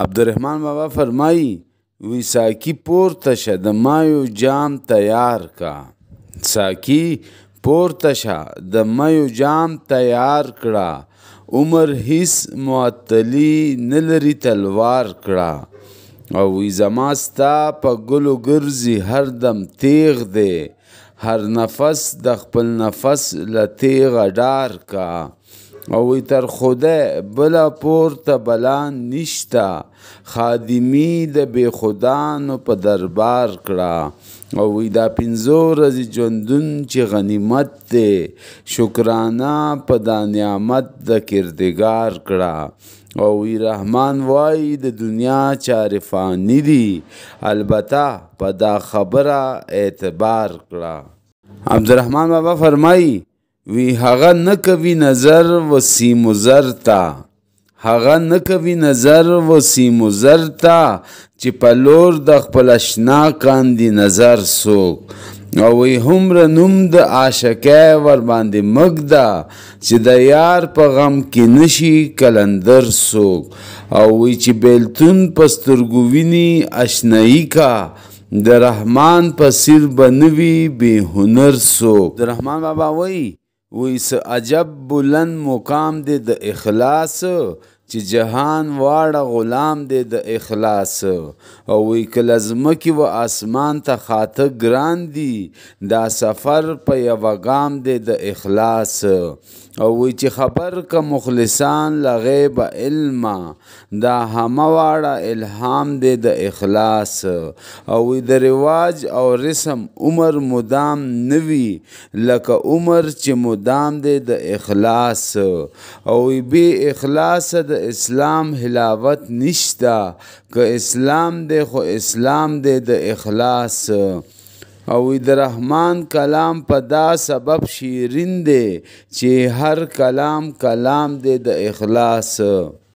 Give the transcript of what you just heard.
عبدالرحمن بابا فرمایي وی ساقي پورته شه د مایو جام تیار کا. ساقي پورته شه د مایو جام تیار کړه، عمر هیڅ معطلي نه لري تلوار کړه. او وی زما ستا په ګلو ګرځي هر دم تیغ دی، هر نفس د خپل نفس له تیغه ډار کا. او وی تر خدای بله پورته بلا نشته، خادمي د بې خدانو په دربار کړه. او وی دا 5 ورځې ژوندون چې غنیمت دی، شکرانه په دا نعمت د کردګار کړه. او وی رحمان وای د دنیا چارې فانی دي، البته په دا خبره اعتبار کړه. عبدالرحمن بابا فرمایي وی هغه نه کوي نظر وسیم و زر ته، هغه نه کوي نظر وسیم و زر ته، چې په لور د خپل اشنا کاندي نظر څوک. او وی هومره نوم د عاشقۍ ورباندې مږ ده، چې د یار په غم کې نشي کلندر څوک. او وی چې بیلتون په سترګو ویني اشنایي کا، د رحمان په سیر به نه وي بې هنر څوک. د رحمان بابا وی څه عجب بلند مقام دی د اخلاص، چې جهان واړه غلام دی د اخلاص. او وی کله ځمکې و آسمان ته خاته ګران دي، دا سفر په یوه ګام دی د اخلاص. او وی چې خبر که مخلصان له غیب علما، دا همه واړه الهام دی د اخلاص. او وی د رواج او رسم عمر مدام نوي، لکه عمر چې مدام دی د اخلاص. او وی بی اخلاص د اسلام حلاوت نشته، که اسلام دی خو اسلام دی د اخلاص. او وی د رحمان کلام په دا سبب شیرین دی، چې هر کلام کلام دی د اخلاص.